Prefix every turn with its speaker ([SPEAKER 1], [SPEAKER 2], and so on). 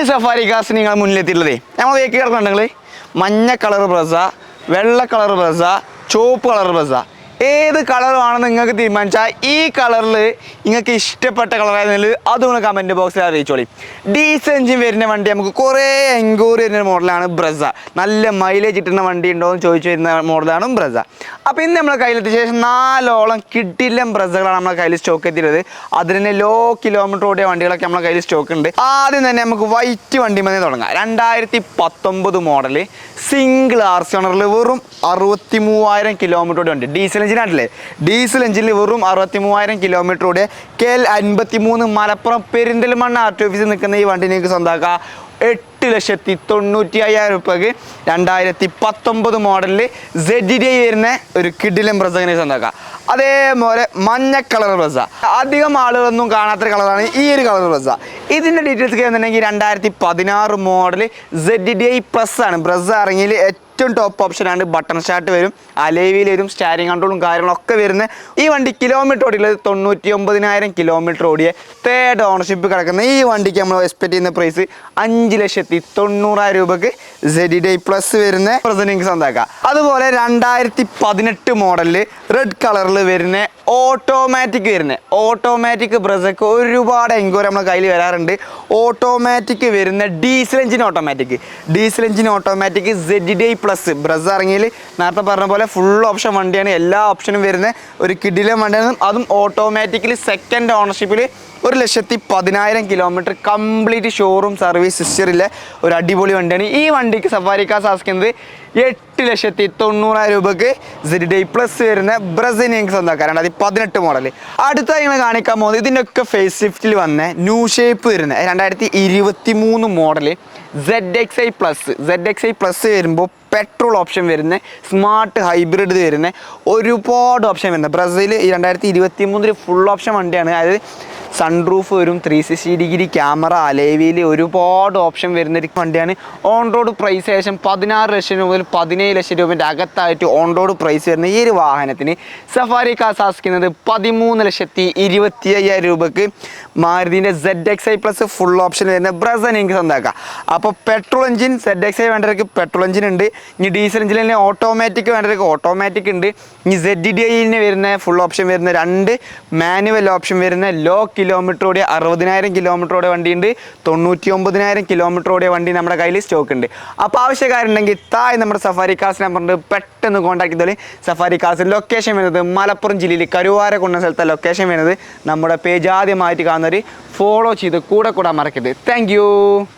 [SPEAKER 1] Safari കാസ് നിങ്ങൾ മുന്നിലെത്തിയിട്ടുള്ളതേ നമ്മൾ വേക്ക് കിടക്കുന്നുണ്ടെങ്കിൽ മഞ്ഞ കളർ ബ്രസ, വെള്ള കളർ ബ്രസ, ചുവപ്പ് കളർ ബ്രസ, ഏത് കളറുമാണെന്ന് നിങ്ങൾക്ക് തീരുമാനിച്ചാൽ ഈ കളറിൽ നിങ്ങൾക്ക് ഇഷ്ടപ്പെട്ട കളറായിരുന്നെങ്കിൽ അതൊന്ന് കമൻറ്റ് ബോക്സിൽ അറിയിച്ചോളി. ഡീസൽ എഞ്ചിൻ വരുന്ന വണ്ടി നമുക്ക് കുറേ എൻക്വയറി വരുന്ന മോഡലാണ് ബ്രസ. നല്ല മൈലേജ് കിട്ടുന്ന വണ്ടി ഉണ്ടോ എന്ന് ചോദിച്ചു വരുന്ന മോഡലാണ് ബ്രസ. അപ്പോൾ ഇന്ന് നമ്മളെ കയ്യിലെത്തിയ ശേഷം 4ഓളം കിടിലൻ ബ്രസകളാണ് നമ്മളെ കയ്യിൽ സ്റ്റോക്ക് എത്തിയിട്ടുള്ളത്. അതിന് തന്നെ ലോ കിലോമീറ്റർ ഓടിയ വണ്ടികളൊക്കെ നമ്മളെ കയ്യിൽ സ്റ്റോക്ക് ഉണ്ട്. ആദ്യം തന്നെ നമുക്ക് വൈറ്റ് വണ്ടി മതി തുടങ്ങാം. 2019 മോഡൽ സിംഗിൾ RC ഓണറിൽ വെറും 63,000 കിലോമീറ്റർ ഓടിയ വണ്ടി. ഡീസൽ എഞ്ചിനായിട്ടില്ലേ? ഡീസൽ എഞ്ചിനിൽ വെറും 63,000 കിലോമീറ്റർ ഓടിയ KL 53 മലപ്പുറം പെരിന്തൽമണ്ണ RT ഓഫീസിൽ നിൽക്കുന്ന ഈ വണ്ടി നിങ്ങൾക്ക് സ്വന്തമാക്കാം 8,95,000 രൂപയ്ക്ക്. 2019 മോഡലിൽ ZDI വരുന്ന ഒരു കിടിലൻ ബ്രസനെ സ്വന്തമാക്കാം. അതേപോലെ മഞ്ഞ കളർ ബ്രസ, അധികം ആളുകളൊന്നും കാണാത്ത കളറാണ് ഈ ഒരു കളർ ബ്രസ. ഇതിൻ്റെ ഡീറ്റെയിൽസ് കേൾക്കുന്നുണ്ടെങ്കിൽ 2016 മോഡൽ ZDI പ്ലസ് ആണ്. ബ്രസ ഇറങ്ങിയിൽ ഏറ്റവും ടോപ്പ് ഓപ്ഷനാണ്. ബട്ടൺ സ്റ്റാർട്ട് വരും, അലേവിയിൽ വരും, സ്റ്റാരിങ് കൺട്രോളും കാര്യങ്ങളൊക്കെ വരുന്ന ഈ വണ്ടി കിലോമീറ്റർ ഓടിയുള്ളത് 99,000 കിലോമീറ്റർ ഓടിയ തേർഡ് ഓണർഷിപ്പ് കിടക്കുന്ന ഈ വണ്ടിക്ക് നമ്മൾ എക്സ്പെക്ട് ചെയ്യുന്ന പ്രൈസ് 5,90,000 രൂപയ്ക്ക് ZDI പ്ലസ് വരുന്ന പ്രസൻറ്റിങ് സ്വന്തമാക്കാം. അതുപോലെ 2018 മോഡലിൽ റെഡ് കളറിൽ വരുന്ന ഓട്ടോമാറ്റിക് ബ്രസക്ക് ഒരുപാട് എൻക്വയറി നമ്മളെ കയ്യിൽ വരാറുണ്ട്. ഓട്ടോമാറ്റിക് വരുന്ന diesel engine automatic ZDI plus Brezza ഇറങ്ങിയിൽ നേരത്തെ പറഞ്ഞ പോലെ ഫുൾ ഓപ്ഷൻ വണ്ടിയാണ്. എല്ലാ ഓപ്ഷനും വരുന്ന ഒരു കിടിലൻ വണ്ടിയാണ്. അതും ഓട്ടോമാറ്റിക്കലി സെക്കൻഡ് ഓണർഷിപ്പിൽ 1,10,000 കിലോമീറ്റർ കംപ്ലീറ്റ് ഷോറൂം സർവീസ് ഹിസ്റ്ററിയിലെ ഒരു അടിപൊളി വണ്ടിയാണ്. ഈ വണ്ടിക്ക് സഫാരി കാസ് ആസ്ക്കുന്നത് 8,90,000 രൂപയ്ക്ക് ZDI പ്ലസ് വരുന്ന ബ്രസ നിങ്ങൾക്ക് സ്വന്തമാക്കാം. 2018 മോഡൽ. അടുത്തായി നിങ്ങൾ കാണിക്കാൻ പോകുന്നത് ഇതിൻ്റെയൊക്കെ ഫേസ് ലിഫ്റ്റിൽ വന്ന ന്യൂ ഷേപ്പ് വരുന്ന 2023 മോഡൽ ZXi പ്ലസ് വരുമ്പോൾ പെട്രോൾ ഓപ്ഷൻ വരുന്ന സ്മാർട്ട് ഹൈബ്രിഡ് വരുന്ന ഒരുപാട് ഓപ്ഷൻ വരുന്നത്. ബ്രസയിൽ 2023 ഫുൾ ഓപ്ഷൻ വണ്ടിയാണ്. അതായത് സൺറൂഫ് വരും, 360 ഡിഗ്രി ക്യാമറ, അലേവിയിൽ ഒരുപാട് ഓപ്ഷൻ വരുന്നൊരു വണ്ടിയാണ്. ഓൺ റോഡ് പ്രൈസ് ശേഷം 16 ലക്ഷം രൂപ മുതൽ 17 ലക്ഷം രൂപേൻ്റെ അകത്തായിട്ട് ഓൺ റോഡ് പ്രൈസ് വരുന്ന ഈ ഒരു വാഹനത്തിന് സഫാരി കാസ് ആസ്ക്കുന്നത് 13,25,000 രൂപയ്ക്ക് മാരുതിൻ്റെ ZXi പ്ലസ് ഫുൾ ഓപ്ഷൻ വരുന്ന ബ്രസ നിങ്ങൾക്ക് സ്വന്തമാക്കാം. അപ്പോൾ പെട്രോൾ എഞ്ചിൻ ZXi വേണ്ടവർക്ക് പെട്രോൾ എഞ്ചിൻ ഉണ്ട്. ഇനി ഡീസൽ എഞ്ചിൻ തന്നെ ഓട്ടോമാറ്റിക് വേണ്ടവർക്ക് ഓട്ടോമാറ്റിക് ഉണ്ട്. ഇനി ZDIന് വരുന്ന ഫുൾ ഓപ്ഷൻ വരുന്ന 2 മാനുവൽ ഓപ്ഷൻ വരുന്ന ലോ കിലോമീറ്റർ ഓടിയ 60,000 കിലോമീറ്റർ ഓടിയ വണ്ടിയുണ്ട്. 99,000 കിലോമീറ്റർ ഓടിയ വണ്ടി നമ്മുടെ കയ്യിൽ സ്റ്റോക്ക് ഉണ്ട്. അപ്പോൾ ആവശ്യക്കാരുണ്ടെങ്കിൽ താഴെ നമ്മുടെ സഫാരി കാസ് നമ്പറുണ്ട്, പെട്ടെന്ന് കോൺടാക്ട് ചെയ്തോളി. സഫാരി കാസ് ലൊക്കേഷൻ വരുന്നത് മലപ്പുറം ജില്ലയിൽ കരുവാരക്കുണ്ട് സ്ഥലത്തെ ലൊക്കേഷൻ വരുന്നത്. നമ്മുടെ പേജ് ആദ്യമായിട്ട് കാണുന്നവർ ഫോളോ ചെയ്ത് കൂടെ മറക്കരുത്. താങ്ക്